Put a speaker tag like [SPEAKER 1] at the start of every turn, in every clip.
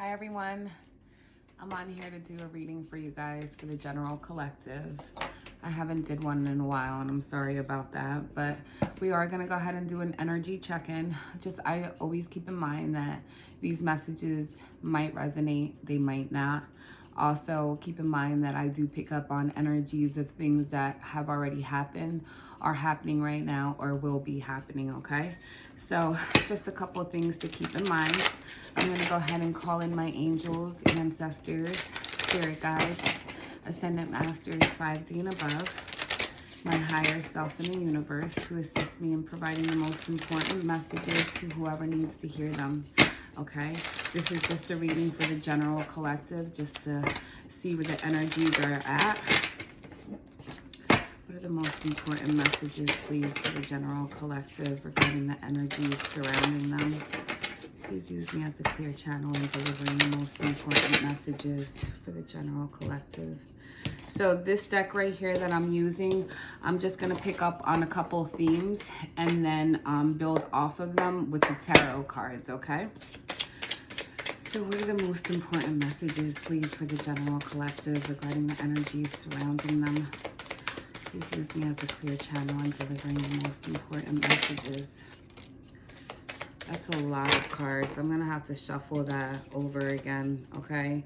[SPEAKER 1] Hi everyone, I'm on here to do a reading for you guys for the general collective. I haven't did one in a while and I'm sorry about that, but we are going to go ahead and do an energy check-in. I always keep in mind that these messages might resonate, they might not. Also keep in mind that I do pick up on energies of things that have already happened, are happening right now, or will be happening, okay? So just a couple of things to keep in mind. I'm going to go ahead and call in my angels, ancestors, spirit guides, ascendant masters, 5D and above, my higher self in the universe, to assist me in providing the most important messages to whoever needs to hear them. Okay, this is just a reading for the general collective, just to see where the energies are at. What are the most important messages, please, for the general collective regarding the energies surrounding them? Please use me as a clear channel in delivering the most important messages for the general collective. So this deck right here that I'm using, I'm just going to pick up on a couple themes and then build off of them with the tarot cards, okay? So what are the most important messages, please, for the general collective regarding the energies surrounding them? Please use me as a clear channel in delivering the most important messages. That's a lot of cards. I'm going to have to shuffle that over again, okay?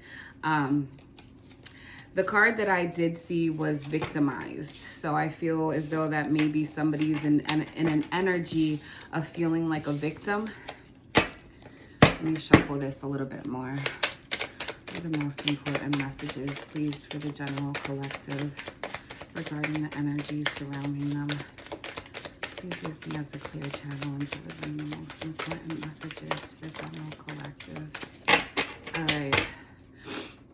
[SPEAKER 1] The card that I did see was victimized. So I feel as though that maybe somebody's in an energy of feeling like a victim. Let me shuffle this a little bit more. What are the most important messages, please, for the general collective regarding the energies surrounding them? Please use me as a clear channel in delivering the most important messages for the general collective. All right.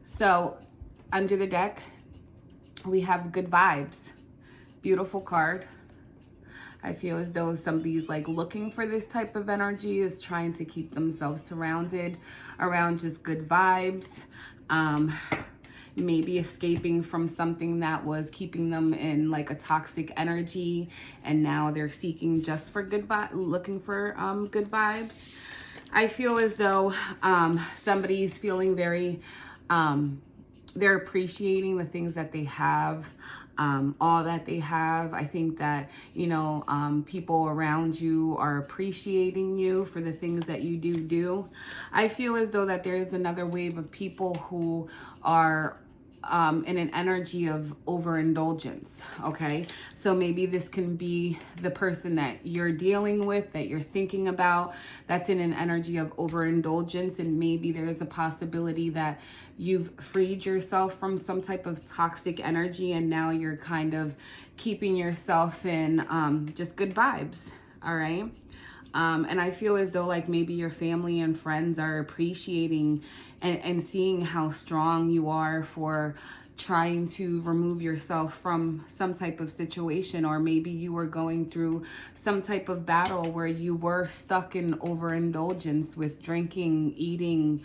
[SPEAKER 1] So under the deck, we have good vibes. Beautiful card. I feel as though somebody's like looking for this type of energy, is trying to keep themselves surrounded around just good vibes. Maybe escaping from something that was keeping them in like a toxic energy, and now they're seeking just for good vibes, looking for good vibes. I feel as though somebody's feeling very they're appreciating the things that they have, all that they have. I think that, you know, people around you are appreciating you for the things that you do. I feel as though that there is another wave of people who are in an energy of overindulgence, okay? So maybe this can be the person that you're dealing with, that you're thinking about, that's in an energy of overindulgence, and maybe there is a possibility that you've freed yourself from some type of toxic energy, and now you're kind of keeping yourself in just good vibes, all right? And I feel as though like maybe your family and friends are appreciating and seeing how strong you are for trying to remove yourself from some type of situation, or maybe you were going through some type of battle where you were stuck in overindulgence with drinking, eating,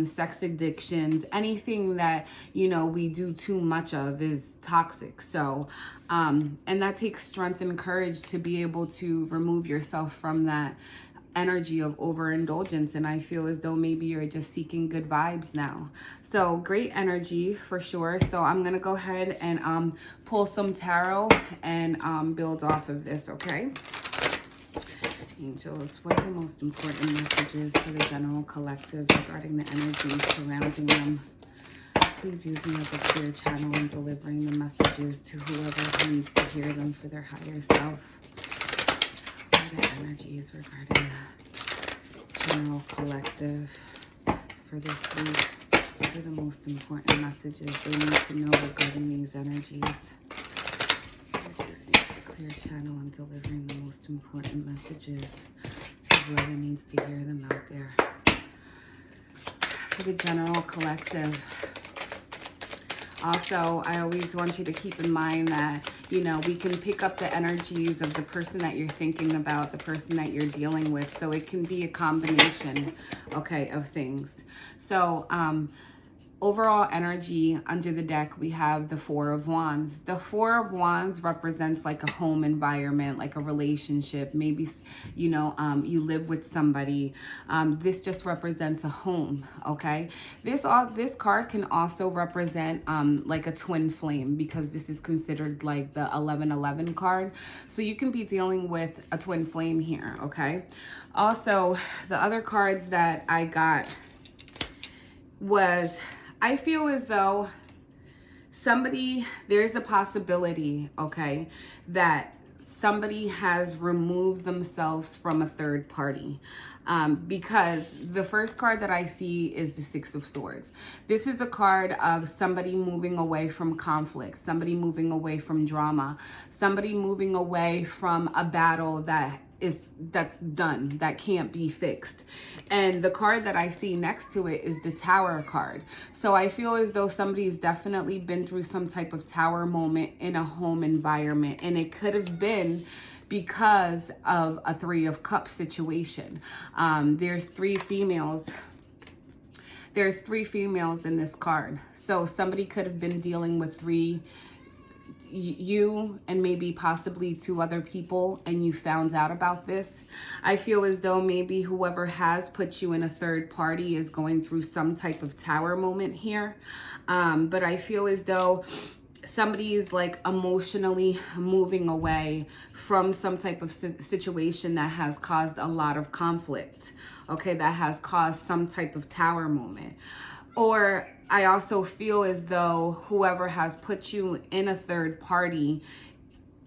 [SPEAKER 1] sex addictions, anything that, you know, we do too much of is toxic. So, and that takes strength and courage to be able to remove yourself from that energy of overindulgence, and I feel as though maybe you're just seeking good vibes now. So great energy for sure. So I'm gonna go ahead and pull some tarot and build off of this, okay? Angels, what are the most important messages for the general collective regarding the energies surrounding them? Please use me as a clear channel in delivering the messages to whoever needs to hear them for their higher self. The energies regarding the general collective for this week. What are the most important messages they need to know regarding these energies? Please use me as a clear channel in delivering the most important messages to whoever needs to hear them out there. For the general collective. Also, I always want you to keep in mind that, you know, we can pick up the energies of the person that you're thinking about, the person that you're dealing with. So it can be a combination, okay, of things. So overall energy under the deck, we have the Four of Wands. The Four of Wands represents like a home environment, like a relationship. Maybe, you know, you live with somebody. This just represents a home, okay? This card can also represent like a twin flame, because this is considered like the 1111 card. So you can be dealing with a twin flame here, okay? Also, the other cards that I got was, I feel as though there's a possibility, okay, that somebody has removed themselves from a third party. Because the first card that I see is the Six of Swords. This is a card of somebody moving away from conflict, somebody moving away from drama, somebody moving away from a battle that's done, that can't be fixed. And the card that I see next to it is the Tower card. So I feel as though somebody's definitely been through some type of tower moment in a home environment, and it could have been because of a Three of Cups situation. There's three females in this card. So somebody could have been dealing with you and maybe possibly two other people, and you found out about this. I feel as though maybe whoever has put you in a third party is going through some type of tower moment here. But I feel as though somebody is like emotionally moving away from some type of situation that has caused a lot of conflict, okay, that has caused some type of tower moment. Or I also feel as though whoever has put you in a third party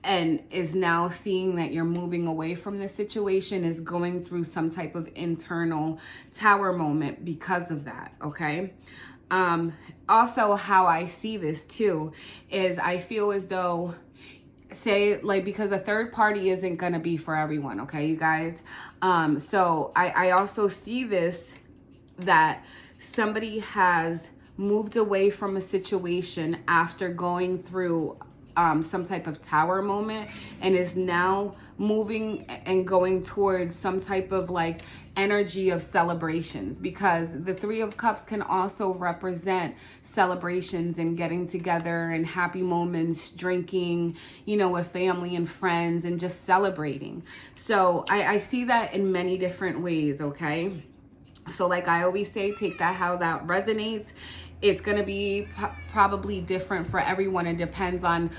[SPEAKER 1] and is now seeing that you're moving away from this situation is going through some type of internal tower moment because of that, okay? Also, how I see this too is I feel as though, say, like, because a third party isn't going to be for everyone, okay, you guys? So I also see this, that somebody has moved away from a situation after going through some type of tower moment, and is now moving and going towards some type of like energy of celebrations, because the Three of Cups can also represent celebrations and getting together and happy moments, drinking, you know, with family and friends, and just celebrating. So I see that in many different ways, okay? So like I always say, take that how that resonates. It's going to be probably different for everyone. It depends on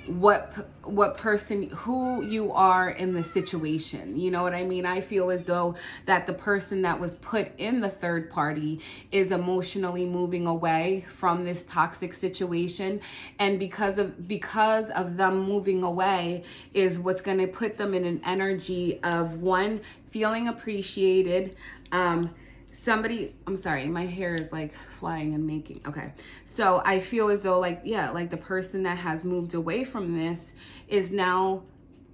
[SPEAKER 1] what person, who you are in the situation. You know what I mean? I feel as though that the person that was put in the third party is emotionally moving away from this toxic situation, and because of them moving away is what's going to put them in an energy of, one, feeling appreciated. I'm sorry, my hair is like flying and making, okay. So I feel as though like, yeah, like the person that has moved away from this is now,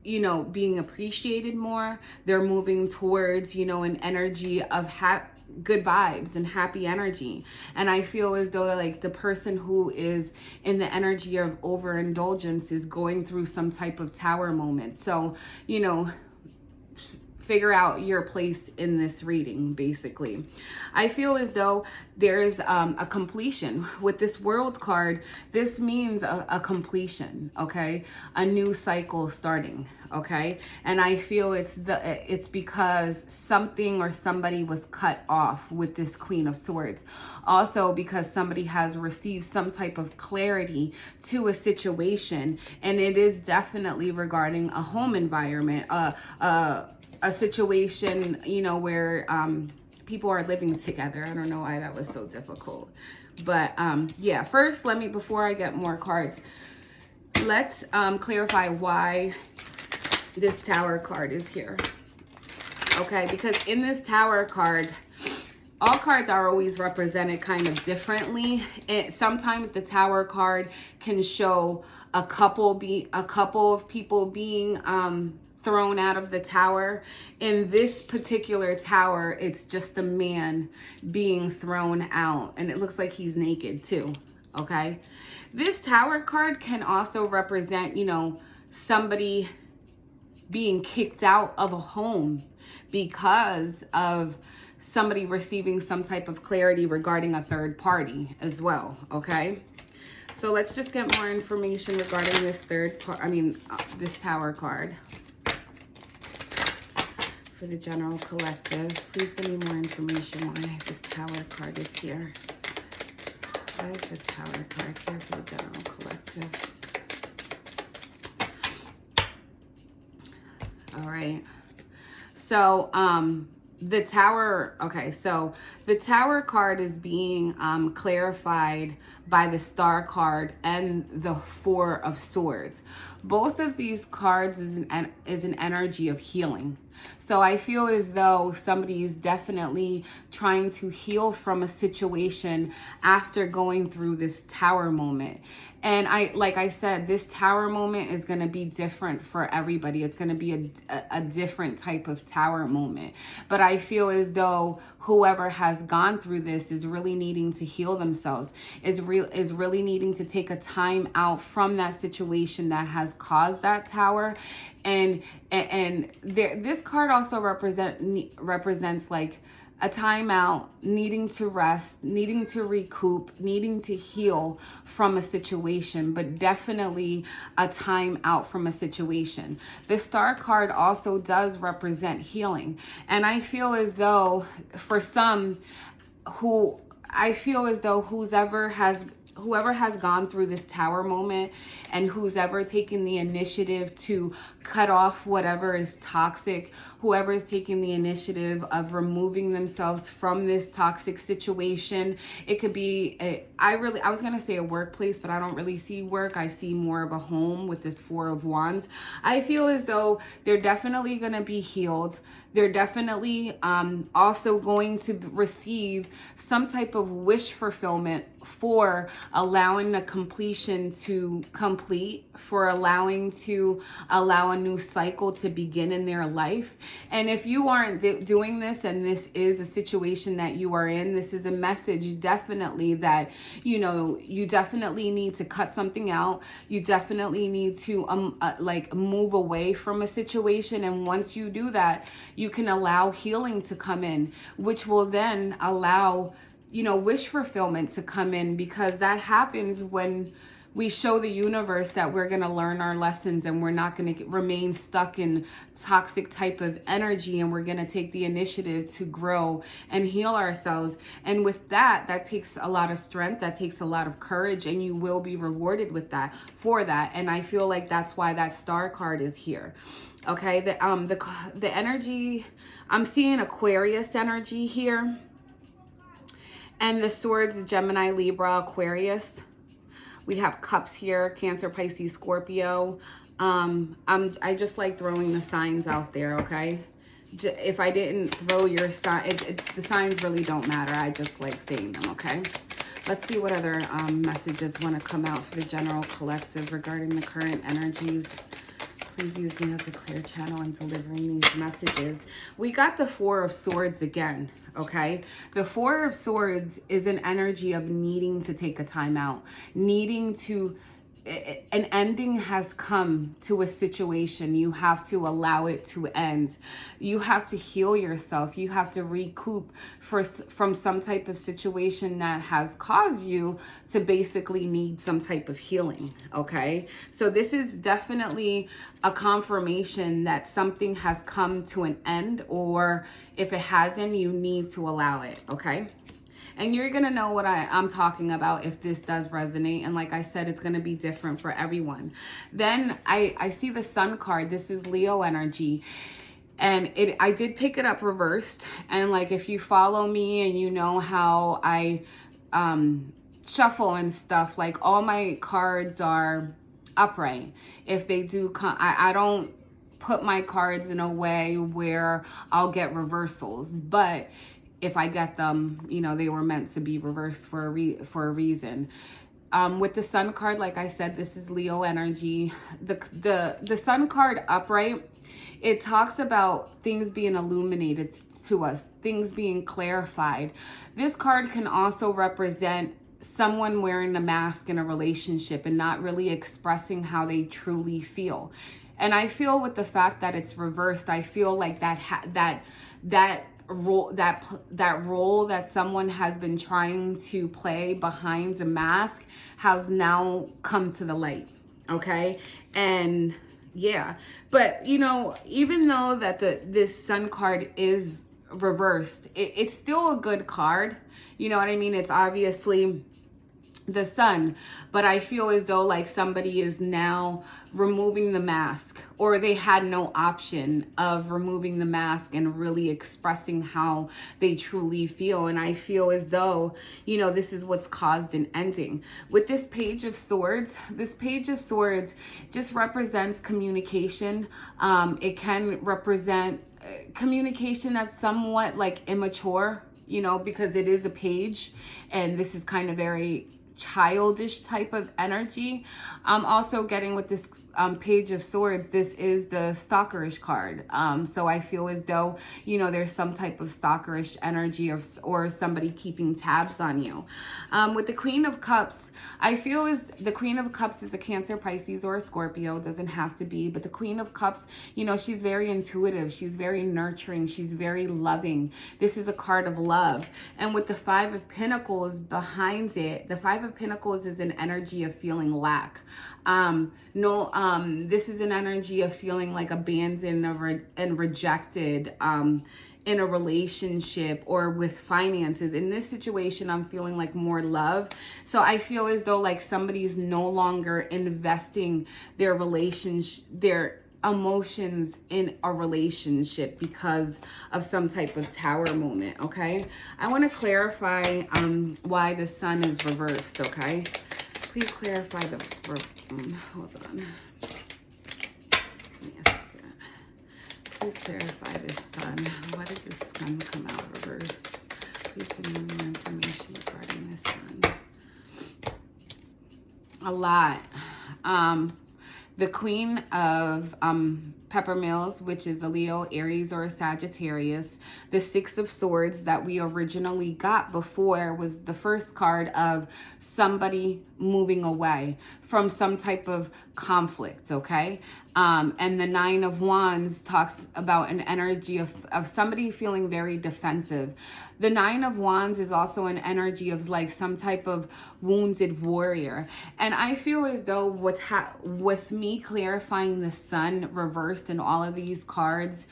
[SPEAKER 1] you know, being appreciated more. They're moving towards, you know, an energy of good vibes and happy energy. And I feel as though like the person who is in the energy of overindulgence is going through some type of tower moment. So, you know, figure out your place in this reading, basically. I feel as though there's a completion. With this World card, this means a completion, okay? A new cycle starting, okay? And I feel it's because something or somebody was cut off with this Queen of Swords. Also because somebody has received some type of clarity to a situation, and it is definitely regarding a home environment, a situation, you know, where people are living together. I don't know why that was so difficult. But yeah, first, before I get more cards, let's clarify why this Tower card is here. Okay, because in this Tower card, all cards are always represented kind of differently. Sometimes the Tower card can show a couple of people being thrown out of the tower. In this particular tower, it's just a man being thrown out, and it looks like he's naked too, okay? This Tower card can also represent, you know, somebody being kicked out of a home because of somebody receiving some type of clarity regarding a third party as well, okay? So let's just get more information regarding this this Tower card for the general collective. Please give me more information why this Tower card is here. Why is this Tower card here for the general collective? All right. So, the Tower, okay, so the Tower card is being clarified by the Star card and the Four of Swords. Both of these cards is an energy of healing. So I feel as though somebody is definitely trying to heal from a situation after going through this Tower moment. And like I said, this Tower moment is going to be different for everybody. It's going to be a different type of Tower moment. But I feel as though whoever has gone through this is really needing to heal themselves, is really needing to take a time out from that situation that has caused that Tower. And this card also represents like a timeout, needing to rest, needing to recoup, needing to heal from a situation, but definitely a time out from a situation. The Star card also does represent healing. And I feel as though for some whoever has gone through this Tower moment and who's ever taken the initiative to cut off whatever is toxic, whoever is taking the initiative of removing themselves from this toxic situation. It could be, I was going to say a workplace, but I don't really see work. I see more of a home with this Four of Wands. I feel as though they're definitely going to be healed. They're definitely also going to receive some type of wish fulfillment for allowing the completion to complete, for allowing a new cycle to begin in their life. And if you aren't doing this and this is a situation that you are in, this is a message definitely that, you definitely need to cut something out. You definitely need to move away from a situation. And once you do that, you can allow healing to come in, which will then allow wish fulfillment to come in, because that happens when we show the universe that we're going to learn our lessons and we're not going to remain stuck in toxic type of energy, and we're going to take the initiative to grow and heal ourselves. And with that takes a lot of strength, that takes a lot of courage, and you will be rewarded with that, for that. And I feel like that's why that Star card is here. Okay, the energy, I'm seeing Aquarius energy here. And the Swords is Gemini, Libra, Aquarius. We have Cups here, Cancer, Pisces, Scorpio. I just like throwing the signs out there, okay? If I didn't throw your sign, the signs really don't matter. I just like saying them, okay? Let's see what other messages want to come out for the general collective regarding the current energies. Please use me as a clear channel in delivering these messages. We got the Four of Swords again, okay? The Four of Swords is an energy of needing to take a time out, needing to, an ending has come to a situation. You have to allow it to end. You have to heal yourself. You have to recoup from some type of situation that has caused you to basically need some type of healing, okay? So this is definitely a confirmation that something has come to an end, or if it hasn't, you need to allow it, okay? And you're going to know what I'm talking about if this does resonate. And like I said, it's going to be different for everyone. Then I see the Sun card. This is Leo energy. And I did pick it up reversed. And like, if you follow me and you know how I shuffle and stuff, like all my cards are upright. If they do come, I don't put my cards in a way where I'll get reversals. But if I get them, they were meant to be reversed for a reason. With the Sun card, like I said, this is Leo energy. The Sun card upright, it talks about things being illuminated to us, things being clarified. This card can also represent someone wearing a mask in a relationship and not really expressing how they truly feel. And I feel with the fact that it's reversed, I feel like that role that someone has been trying to play behind the mask has now come to the light. Okay. And yeah, but you know, even though that this Sun card is reversed, it's still a good card. You know what I mean? It's obviously the Sun, but I feel as though like somebody is now removing the mask, or they had no option of removing the mask and really expressing how they truly feel. And I feel as though, you know, this is what's caused an ending. With this Page of Swords, this Page of Swords just represents communication. It can represent communication that's somewhat like immature, you know, because it is a page, and this is kind of very childish type of energy. I'm also getting with this Page of Swords, this is the stalkerish card. So I feel as though, you know, there's some type of stalkerish energy, or somebody keeping tabs on you. With the Queen of Cups, I feel as the Queen of Cups is a Cancer, Pisces, or a Scorpio. It doesn't have to be, but the Queen of Cups, you know, she's very intuitive. She's very nurturing. She's very loving. This is a card of love. And with the Five of Pentacles behind it, the Five of Pentacles is an energy of feeling lack. This is an energy of feeling like abandoned and rejected in a relationship or with finances. In this situation, I'm feeling like more love. So I feel as though like somebody's no longer investing their emotions in a relationship because of some type of Tower moment. Okay, I want to clarify why the Sun is reversed. Okay, please clarify the hold on, give me a second. Please clarify this Sun. Why did this Sun come out reversed? Please give me more information regarding this Sun. A lot. The Queen of Peppermills, which is a Leo, Aries, or a Sagittarius. The Six of Swords that we originally got before was the first card of somebody moving away from some type of conflict, okay? And the Nine of Wands talks about an energy of somebody feeling very defensive. The Nine of Wands is also an energy of like some type of wounded warrior. And I feel as though with me clarifying the Sun reversed in all of these cards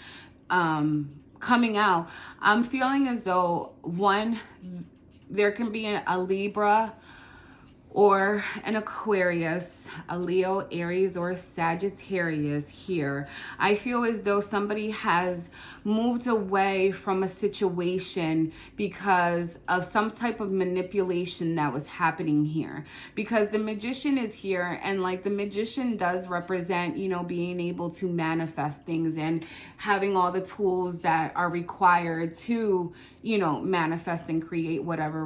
[SPEAKER 1] coming out, I'm feeling as though, one, there can be a Libra or an Aquarius, a Leo, Aries, or a Sagittarius here. I feel as though somebody has moved away from a situation because of some type of manipulation that was happening here. Because the Magician is here, and like the Magician does represent, you know, being able to manifest things and having all the tools that are required to, you know, manifest and create whatever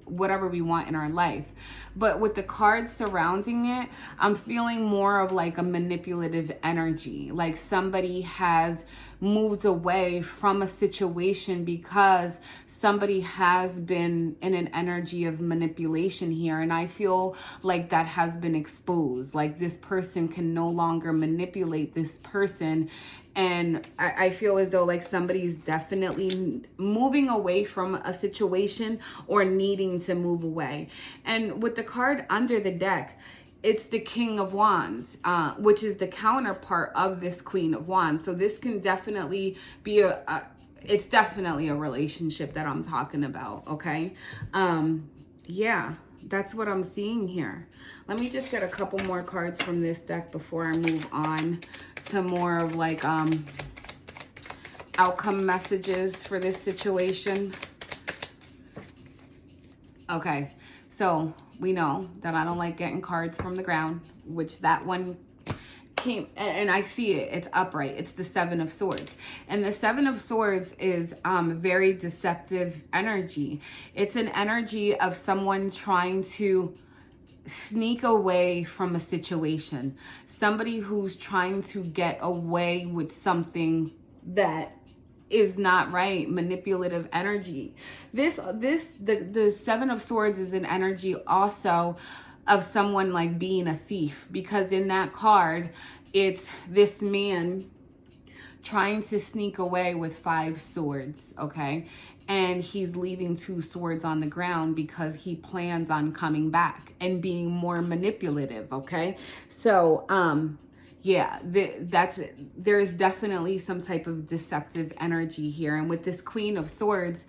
[SPEAKER 1] whatever we want in our life. But with the cards surrounding it, I'm feeling more of like a manipulative energy. Like somebody has moved away from a situation because somebody has been in an energy of manipulation here. And I feel like that has been exposed. Like this person can no longer manipulate this person. And I feel as though like somebody's definitely moving away from a situation or needing to move away. And with the card under the deck, it's the King of Wands, which is the counterpart of this Queen of Wands. So this can definitely be it's definitely a relationship that I'm talking about, okay? Yeah, that's what I'm seeing here. Let me just get a couple more cards from this deck before I move on to more of like outcome messages for this situation. Okay, so we know that I don't like getting cards from the ground, which that one came, and I see it, it's upright. It's the Seven of Swords. And the Seven of Swords is very deceptive energy. It's an energy of someone trying to sneak away from a situation. Somebody who's trying to get away with something that is not right. Manipulative energy. The Seven of Swords is an energy also of someone like being a thief, because in that card, it's this man trying to sneak away with 5 swords, okay? And he's leaving 2 swords on the ground because he plans on coming back and being more manipulative, okay? So, yeah, there's definitely some type of deceptive energy here. And with this Queen of Swords,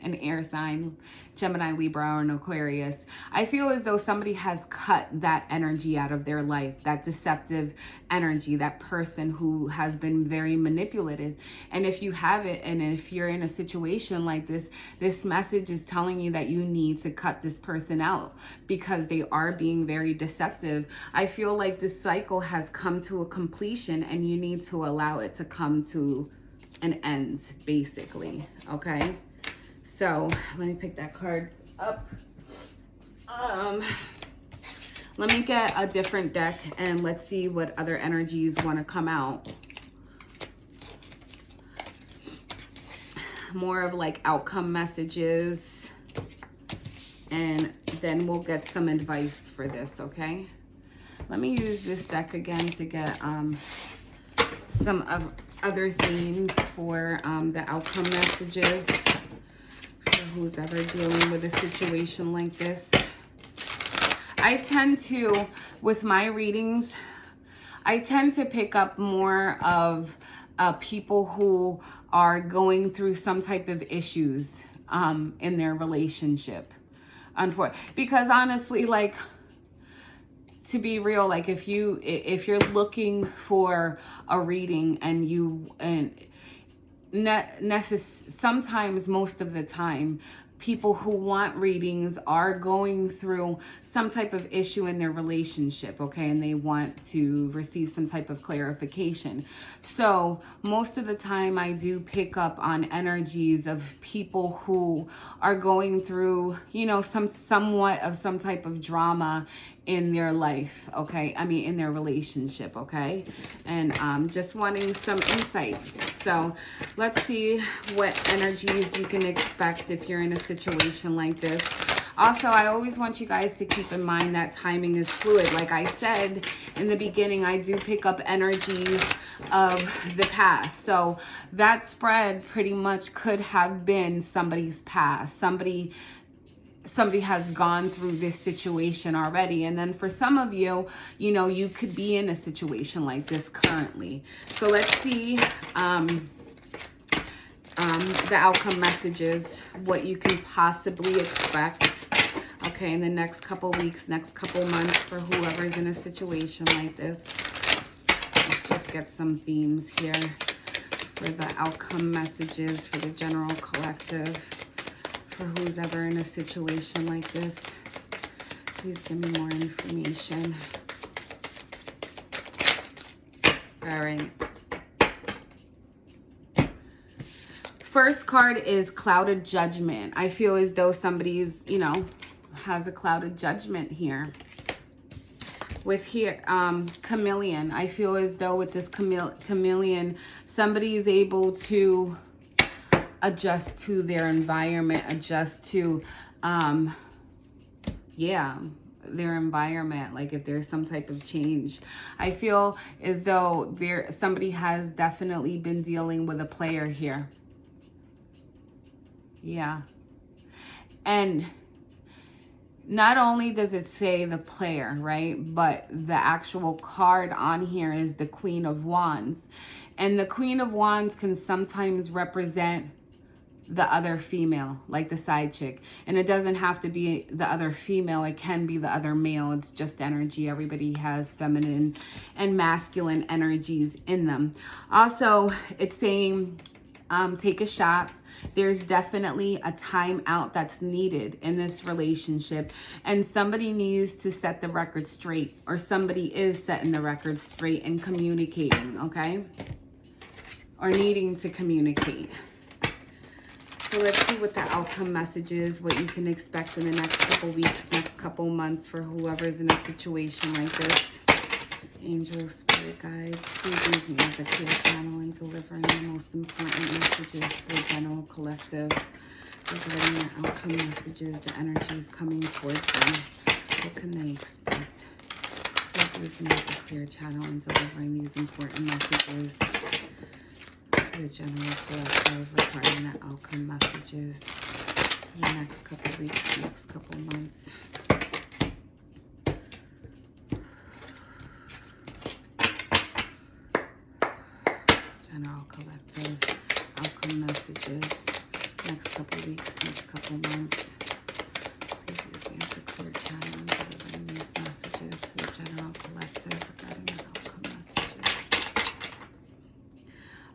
[SPEAKER 1] an air sign, Gemini, Libra, or an Aquarius, I feel as though somebody has cut that energy out of their life, that deceptive energy, that person who has been very manipulative. And if you have it, and if you're in a situation like this, this message is telling you that you need to cut this person out because they are being very deceptive. I feel like this cycle has come to a completion and you need to allow it to come to an end, basically, okay? So let me pick that card up. Let me get a different deck and let's see what other energies want to come out. More of like outcome messages, and then we'll get some advice for this, okay? Let me use this deck again to get some of other themes for the outcome messages. Who's ever dealing with a situation like this. I tend to, with my readings, I tend to pick up more of people who are going through some type of issues in their relationship. Because honestly, like, to be real, like if you're looking for a reading sometimes, most of the time, people who want readings are going through some type of issue in their relationship, okay? And they want to receive some type of clarification. So most of the time I do pick up on energies of people who are going through, you know, somewhat of some type of drama in their life, okay? I mean, in their relationship, okay? And just wanting some insight. So let's see what energies you can expect if you're in a situation like this. Also, I always want you guys to keep in mind that timing is fluid. Like I said in the beginning, I do pick up energies of the past. So that spread pretty much could have been somebody's past. Somebody has gone through this situation already. And then for some of you, you know, you could be in a situation like this currently. So let's see the outcome messages, what you can possibly expect, okay, in the next couple weeks, next couple months for whoever's in a situation like this. Let's just get some themes here for the outcome messages for the general collective. For who's ever in a situation like this, please give me more information. All right. First card is clouded judgment. I feel as though somebody's, you know, has a clouded judgment here. With here, chameleon. I feel as though with this chameleon, somebody is able to adjust to their environment, adjust to, their environment. Like if there's some type of change, I feel as though somebody has definitely been dealing with a player here. Yeah. And not only does it say the player, right? But the actual card on here is the Queen of Wands. And the Queen of Wands can sometimes represent the other female, like the side chick. And it doesn't have to be the other female. It can be the other male. It's just energy. Everybody has feminine and masculine energies in them. Also, it's saying take a shot. There's definitely a time out that's needed in this relationship. And somebody needs to set the record straight, or somebody is setting the record straight and communicating, okay? Or needing to communicate. So let's see what the outcome message is, what you can expect in the next couple weeks, next couple months for whoever's in a situation like this. Angels, spirit guides, please use me as a clear channel in delivering the most important messages for the general collective regarding the outcome messages, the energies coming towards them. What can they expect? Please Use me as a clear channel in delivering these important messages to the general collective regarding the outcome messages in the next couple weeks, next couple months. General collective outcome messages next couple weeks, next couple months. Please use me as a clear channel in delivering these messages to the general collective regarding the outcome messages.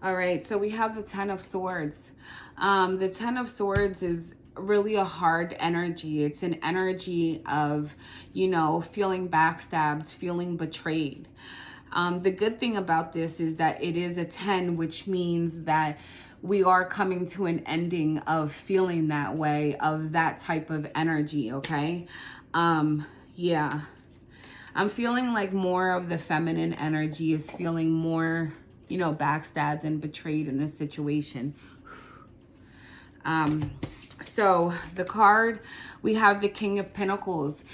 [SPEAKER 1] All right, so we have the Ten of Swords. The Ten of Swords is really a hard energy. It's an energy of, you know, feeling backstabbed, feeling betrayed. The good thing about this is that it is a 10, which means that we are coming to an ending of feeling that way, of that type of energy, okay? Yeah. I'm feeling like more of the feminine energy is feeling more, you know, backstabbed and betrayed in a situation. So the card, we have the King of Pentacles.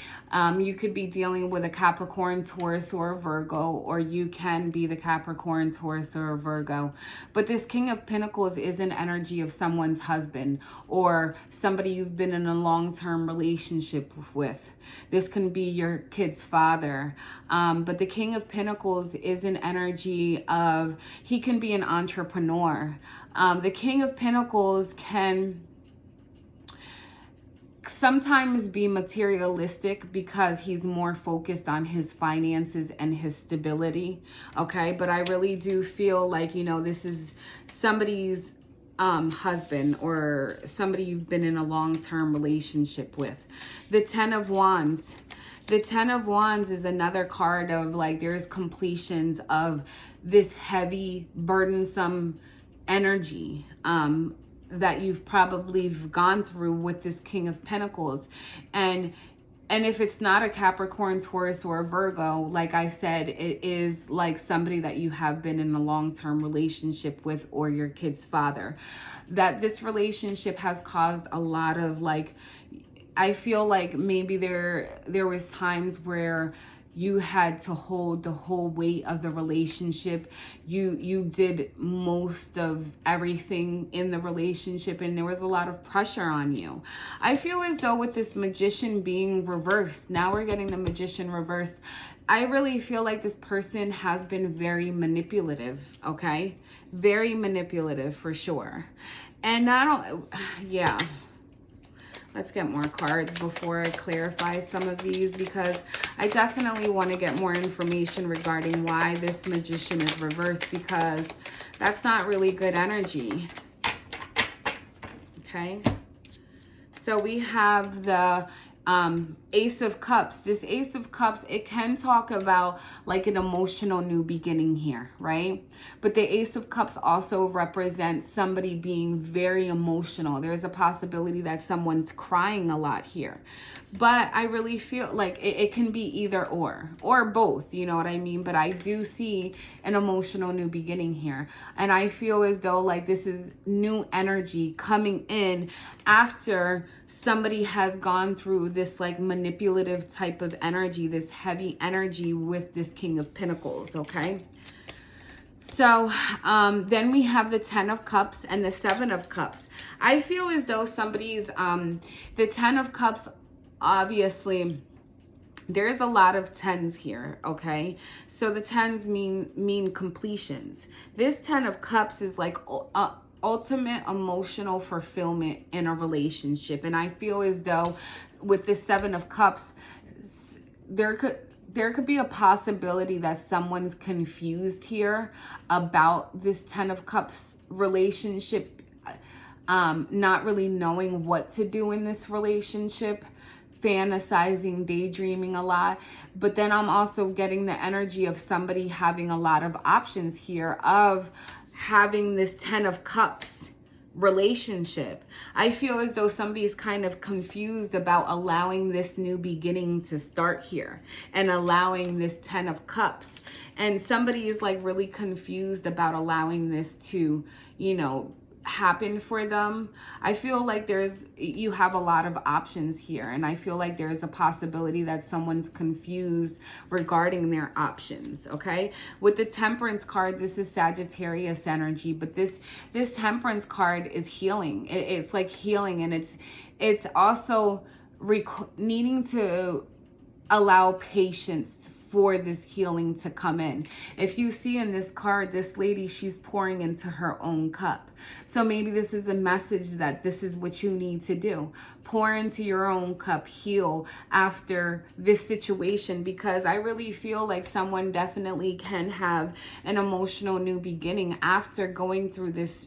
[SPEAKER 1] You could be dealing with a Capricorn, Taurus, or a Virgo, or you can be the Capricorn, Taurus, or a Virgo. But this King of Pentacles is an energy of someone's husband or somebody you've been in a long-term relationship with. This can be your kid's father. But the King of Pentacles is an energy of, he can be an entrepreneur. The King of Pentacles can sometimes be materialistic because he's more focused on his finances and his stability, okay? But I really do feel like, you know, this is somebody's husband or somebody you've been in a long-term relationship with. The Ten of Wands. The Ten of Wands is another card of like there's completions of this heavy, burdensome energy that you've probably gone through with this King of Pentacles. And if it's not a Capricorn, Taurus, or a Virgo, like I said, it is like somebody that you have been in a long-term relationship with or your kid's father. That this relationship has caused a lot of like, I feel like maybe there was times where you had to hold the whole weight of the relationship. You did most of everything in the relationship and there was a lot of pressure on you. I feel as though with this Magician being reversed, now we're getting the Magician reversed. I really feel like this person has been very manipulative, okay? Very manipulative for sure. And yeah. Let's get more cards before I clarify some of these because I definitely want to get more information regarding why this Magician is reversed because that's not really good energy. Okay. So we have the Ace of Cups. This Ace of Cups, it can talk about like an emotional new beginning here, right? But the Ace of Cups also represents somebody being very emotional. There's a possibility that someone's crying a lot here. But I really feel like it can be either or both, you know what I mean? But I do see an emotional new beginning here. And I feel as though like this is new energy coming in after somebody has gone through this like manipulative type of energy, this heavy energy with this King of Pentacles, okay? So then we have the Ten of Cups and the Seven of Cups. I feel as though somebody's, the Ten of Cups, obviously, there's a lot of tens here, okay? So the tens mean completions. This Ten of Cups is like ultimate emotional fulfillment in a relationship. And I feel as though with the Seven of Cups, there could be a possibility that someone's confused here about this Ten of Cups relationship, not really knowing what to do in this relationship, fantasizing, daydreaming a lot. But then I'm also getting the energy of somebody having a lot of options here of having this Ten of Cups relationship. I feel as though somebody's kind of confused about allowing this new beginning to start here and allowing this Ten of Cups. And somebody is like really confused about allowing this to, you know, happen for them. I feel like you have a lot of options here, and I feel like there's a possibility that someone's confused regarding their options. Okay, with the Temperance card, this is Sagittarius energy, but this Temperance card is healing. It's like healing, and it's also needing to allow patience for this healing to come in. If you see in this card, this lady, she's pouring into her own cup. So maybe this is a message that this is what you need to do. Pour into your own cup, heal after this situation, because I really feel like someone definitely can have an emotional new beginning after going through this,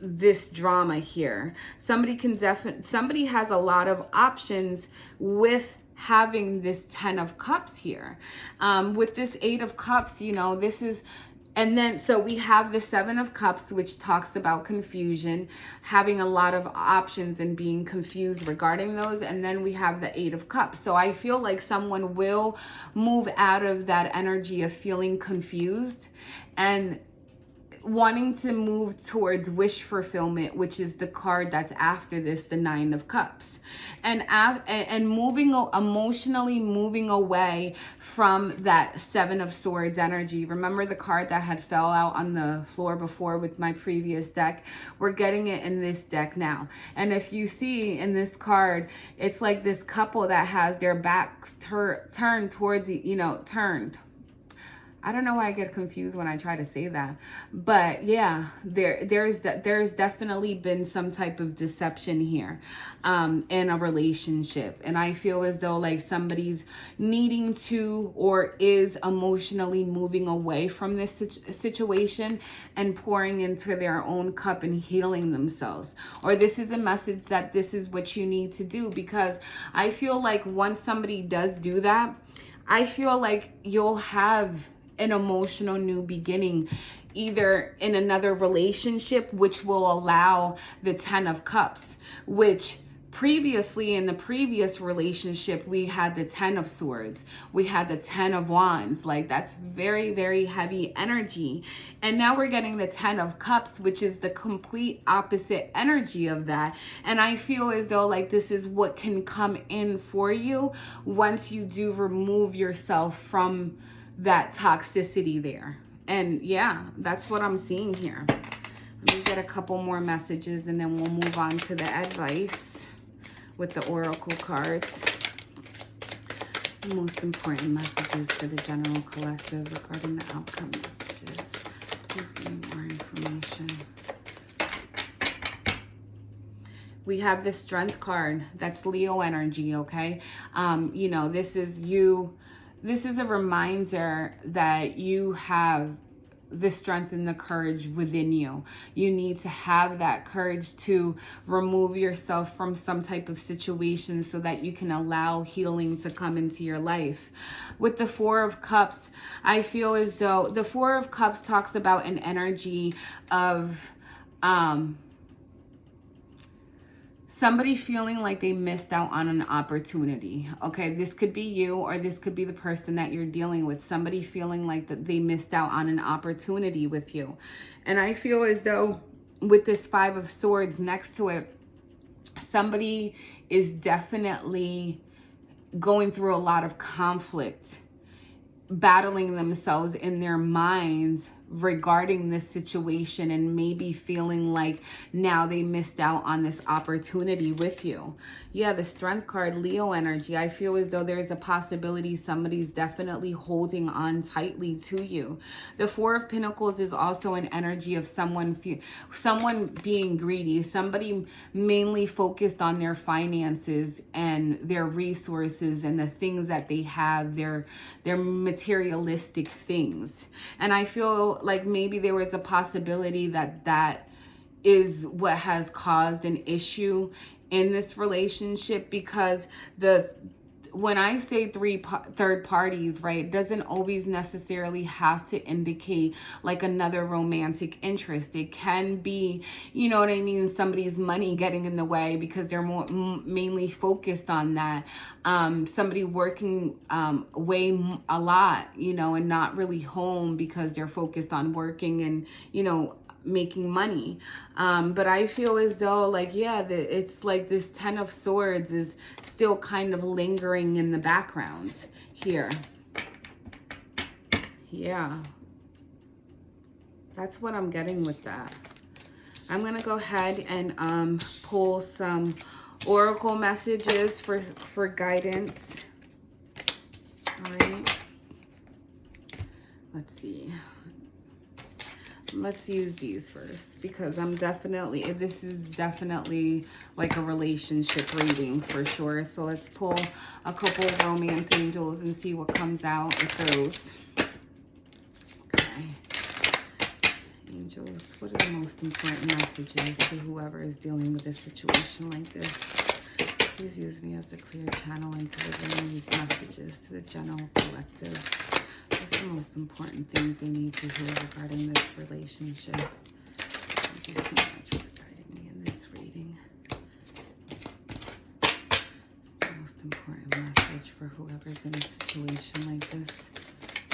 [SPEAKER 1] this drama here. Somebody has a lot of options with having this 10 of Cups here. With this 8 of Cups, this is, and then so we have the 7 of Cups, which talks about confusion, having a lot of options and being confused regarding those. And then we have the 8 of Cups. So I feel like someone will move out of that energy of feeling confused and wanting to move towards wish fulfillment, which is the card that's after this, the 9 of Cups, and emotionally moving away from that 7 of Swords energy. Remember the card that had fell out on the floor before with my previous deck? We're getting it in this deck now. And if you see in this card, it's like this couple that has their backs turned towards, turned. I don't know why I get confused when I try to say that. But yeah, there's definitely been some type of deception here in a relationship. And I feel as though like somebody's needing to or is emotionally moving away from this situation and pouring into their own cup and healing themselves. Or this is a message that this is what you need to do, because I feel like once somebody does do that, I feel like you'll have an emotional new beginning, either in another relationship, which will allow the 10 of Cups, which previously in the previous relationship, we had the 10 of Swords, we had the 10 of Wands. Like that's very, very heavy energy. And now we're getting the 10 of Cups, which is the complete opposite energy of that. And I feel as though like this is what can come in for you once you do remove yourself from that toxicity there. And yeah, that's what I'm seeing here. Let me get a couple more messages and then we'll move on to the advice with the oracle cards. The most important messages for the general collective regarding the outcome messages. Please give me more information. We have the Strength card. That's Leo energy, okay? This is you. This is a reminder that you have the strength and the courage within you. You need to have that courage to remove yourself from some type of situation so that you can allow healing to come into your life. With the 4 of Cups, I feel as though the 4 of Cups talks about an energy of somebody feeling like they missed out on an opportunity. Okay, this could be you or this could be the person that you're dealing with. Somebody feeling like that they missed out on an opportunity with you. And I feel as though with this 5 of Swords next to it, somebody is definitely going through a lot of conflict, battling themselves in their minds regarding this situation and maybe feeling like now they missed out on this opportunity with you. Yeah, the Strength card, Leo energy. I feel as though there's a possibility somebody's definitely holding on tightly to you. The 4 of Pentacles is also an energy of someone being greedy, somebody mainly focused on their finances and their resources and the things that they have, their materialistic things. And I feel like maybe there was a possibility that is what has caused an issue in this relationship, because when I say third parties, right, it doesn't always necessarily have to indicate like another romantic interest. It can be, you know what I mean, somebody's money getting in the way because they're more mainly focused on that. Somebody working a lot, and not really home because they're focused on working and, making money. But I feel as though, like, yeah, it's like this 10 of Swords is still kind of lingering in the background here. Yeah. That's what I'm getting with that. I'm going to go ahead and pull some oracle messages for guidance. All right. Let's see. Let's use these first, because this is definitely like a relationship reading for sure. So let's pull a couple of romance angels and see what comes out with those. Okay. Angels, what are the most important messages to whoever is dealing with a situation like this? Please use me as a clear channel in delivering these messages to the general collective. What's the most important things they need to hear regarding this relationship? Thank you so much for guiding me in this reading. It's the most important message for whoever's in a situation like this.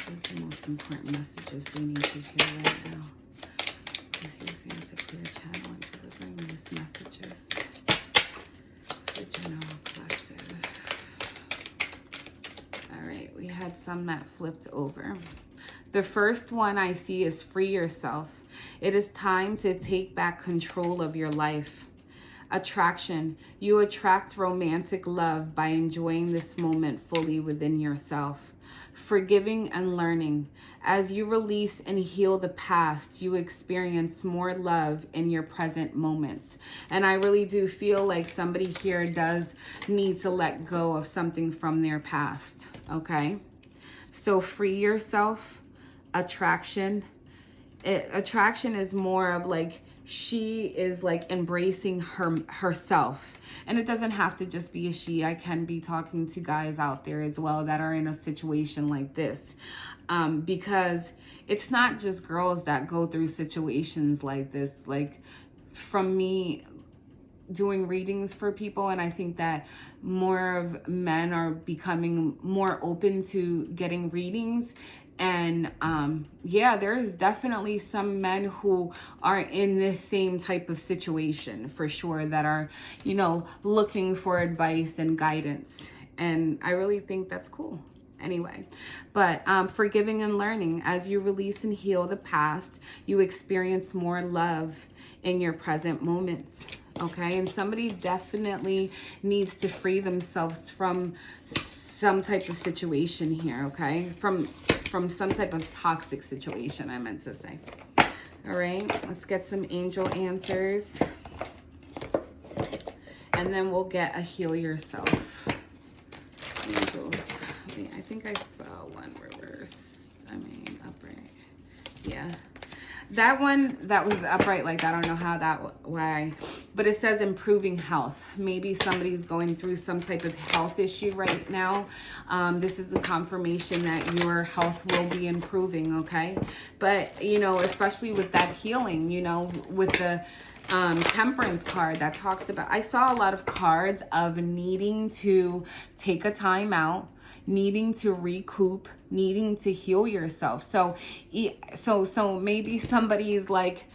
[SPEAKER 1] What's the most important messages they need to hear right now? Please use me as a clear channel in delivering these messages to the general collective. All right, we had some that flipped over. The first one I see is free yourself. It is time to take back control of your life. Attraction. You attract romantic love by enjoying this moment fully within yourself. Forgiving and learning. As you release and heal the past, you experience more love in your present moments. And I really do feel like somebody here does need to let go of something from their past, okay? So free yourself, attraction. Attraction is more of like, she is like embracing herself. And it doesn't have to just be a she. I can be talking to guys out there as well that are in a situation like this. Because it's not just girls that go through situations like this. Like, from me doing readings for people, and I think that more of men are becoming more open to getting readings. And yeah, there's definitely some men who are in this same type of situation for sure, that are, you know, looking for advice and guidance. And I really think that's cool. Anyway, but forgiving and learning. As you release and heal the past, you experience more love in your present moments. Okay, and somebody definitely needs to free themselves from some type of situation here, okay? From some type of toxic situation, I meant to say. All right, let's get some angel answers. And then we'll get a heal yourself. Angels. Wait, I think I saw one reversed. I mean, upright. Yeah. That one that was upright like that, I don't know how why, but it says improving health. Maybe somebody's going through some type of health issue right now. This is a confirmation that your health will be improving, okay? But, you know, especially with that healing, you know, with the Temperance card that talks about, I saw a lot of cards of needing to take a time out, needing to recoup, needing to heal yourself. So maybe somebody's like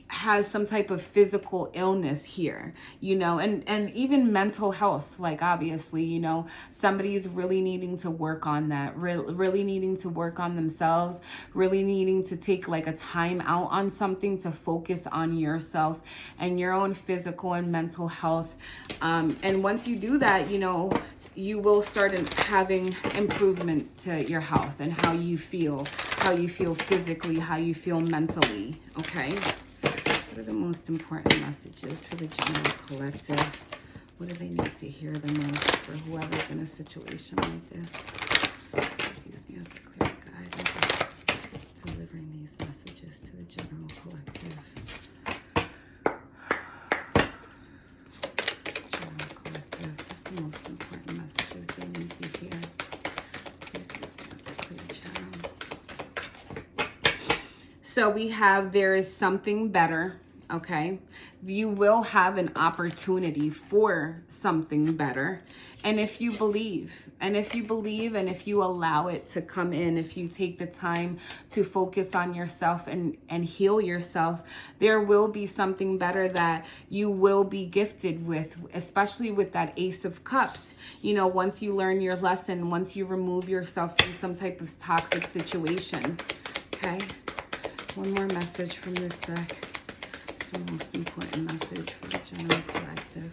[SPEAKER 1] has some type of physical illness here, you know, and even mental health, like obviously, you know, somebody's really needing to work on that, really needing to work on themselves, really needing to take like a time out on something to focus on yourself and your own physical and mental health. And once you do that, you know, you will start having improvements to your health and how you feel physically, how you feel mentally, okay? What are the most important messages for the general collective? What do they need to hear the most for whoever's in a situation like this? Please use me as a clear guide in delivering these messages to the general collective. General collective, what's the most important messages they need to hear? Please use me as a clear channel. So we have, there is something better. okay? You will have an opportunity for something better. And if you believe, and if you allow it to come in, if you take the time to focus on yourself and heal yourself, there will be something better that you will be gifted with, especially with that Ace of Cups. You know, once you learn your lesson, once you remove yourself from some type of toxic situation, okay? One more message from this deck. It's the most important message for the general collective.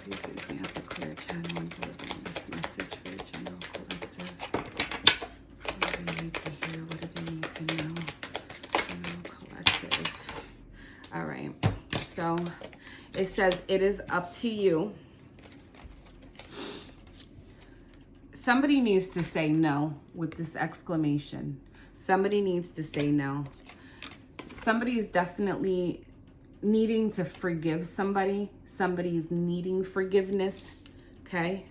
[SPEAKER 1] Please use me as a clear channel and delivering this message for the general collective. What do they need to hear? What do they need to know? General collective. All right. So it says, it is up to you. Somebody needs to say no with this exclamation. Somebody needs to say no. Somebody is definitely needing to forgive somebody. Somebody's needing forgiveness, okay?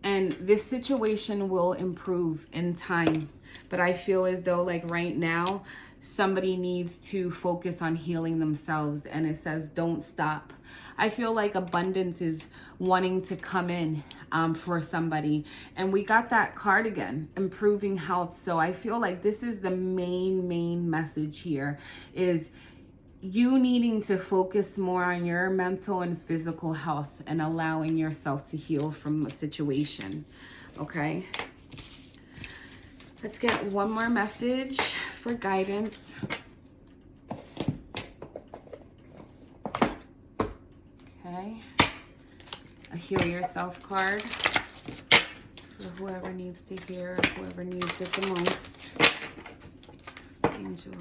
[SPEAKER 1] And this situation will improve in time. But I feel as though, like right now, somebody needs to focus on healing themselves. And it says, don't stop. I feel like abundance is wanting to come in for somebody. And we got that card again, improving health. So I feel like this is the main message here, is you needing to focus more on your mental and physical health and allowing yourself to heal from a situation, okay? Let's get one more message for guidance. Okay. A Heal Yourself card for whoever needs to hear, whoever needs it the most. Angels.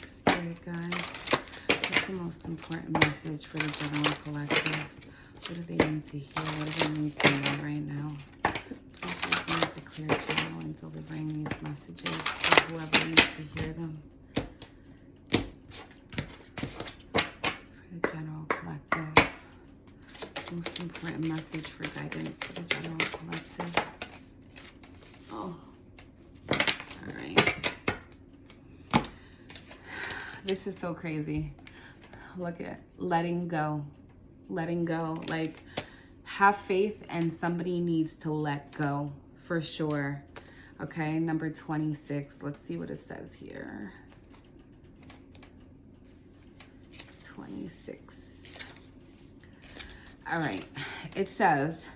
[SPEAKER 1] Spirit guides. What's the most important message for the general collective? What do they need to hear? What do they need to know right now? Please use me as a clear channel in delivering these messages for whoever needs to hear them. For the general collective. Most important message for guidance for the general collective. Oh. All right. This is so crazy. Look at letting go. Letting go. Like, have faith, and somebody needs to let go for sure. Okay, number 26. Let's see what it says here. 26. All right. It says,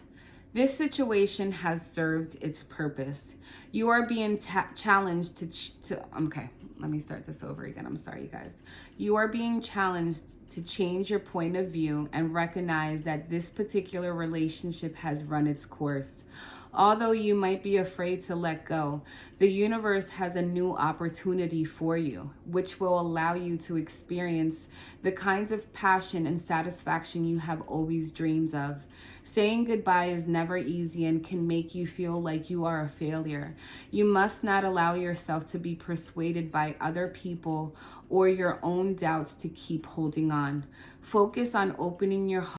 [SPEAKER 1] this situation has served its purpose. You are being challenged to okay, let me start this over again. I'm sorry, you guys. You are being challenged to change your point of view and recognize that this particular relationship has run its course. Although you might be afraid to let go, the universe has a new opportunity for you, which will allow you to experience the kinds of passion and satisfaction you have always dreamed of. Saying goodbye is never easy and can make you feel like you are a failure. You must not allow yourself to be persuaded by other people or your own doubts to keep holding on. Focus on opening your heart